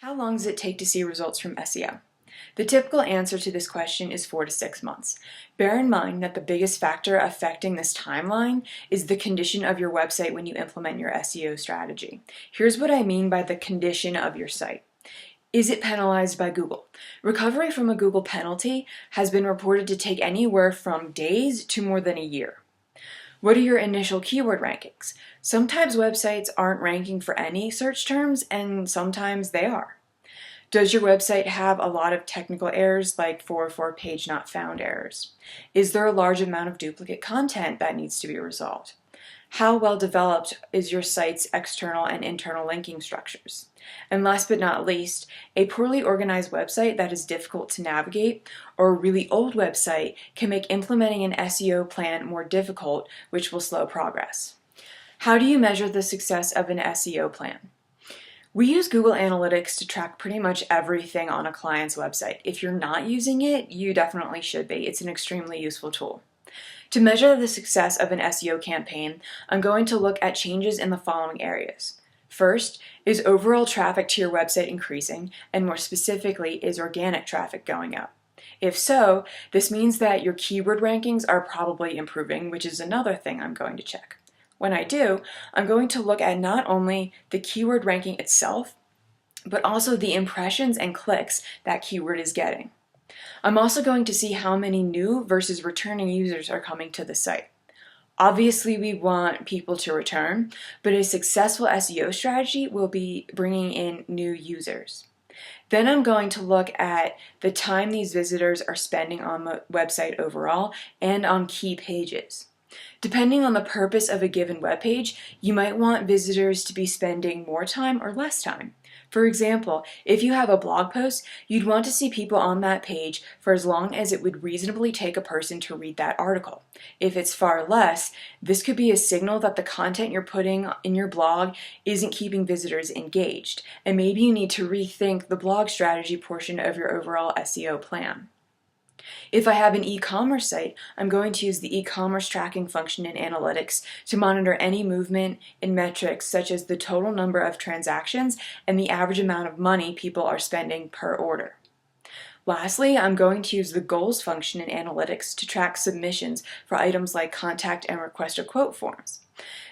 How long does it take to see results from SEO? The typical answer to this question is 4 to 6 months. Bear in mind that the biggest factor affecting this timeline is the condition of your website when you implement your SEO strategy. Here's what I mean by the condition of your site. Is it penalized by Google? Recovery from a Google penalty has been reported to take anywhere from days to more than a year. What are your initial keyword rankings? Sometimes websites aren't ranking for any search terms, and sometimes they are. Does your website have a lot of technical errors like 404 page not found errors? Is there a large amount of duplicate content that needs to be resolved? How well developed is your site's external and internal linking structures? And last but not least, a poorly organized website that is difficult to navigate or a really old website can make implementing an SEO plan more difficult, which will slow progress. How do you measure the success of an SEO plan? We use Google Analytics to track pretty much everything on a client's website. If you're not using it, you definitely should be. It's an extremely useful tool. To measure the success of an SEO campaign, I'm going to look at changes in the following areas. First, is overall traffic to your website increasing, and more specifically, is organic traffic going up? If so, this means that your keyword rankings are probably improving, which is another thing I'm going to check. When I do, I'm going to look at not only the keyword ranking itself, but also the impressions and clicks that keyword is getting. I'm also going to see how many new versus returning users are coming to the site. Obviously, we want people to return, but a successful SEO strategy will be bringing in new users. Then I'm going to look at the time these visitors are spending on the website overall and on key pages. Depending on the purpose of a given web page, you might want visitors to be spending more time or less time. For example, if you have a blog post, you'd want to see people on that page for as long as it would reasonably take a person to read that article. If it's far less, this could be a signal that the content you're putting in your blog isn't keeping visitors engaged, and maybe you need to rethink the blog strategy portion of your overall SEO plan. If I have an e-commerce site, I'm going to use the e-commerce tracking function in Analytics to monitor any movement in metrics such as the total number of transactions and the average amount of money people are spending per order. Lastly, I'm going to use the goals function in Analytics to track submissions for items like contact and request a quote forms.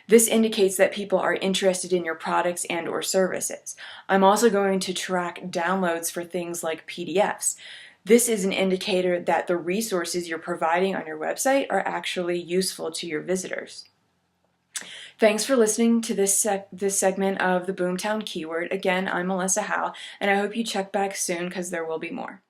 This indicates that people are interested in your products and or services. I'm also going to track downloads for things like PDFs. This is an indicator that the resources you're providing on your website are actually useful to your visitors. Thanks for listening to this segment of the Boomtown Keyword. Again, I'm Melissa Howe, and I hope you check back soon because there will be more.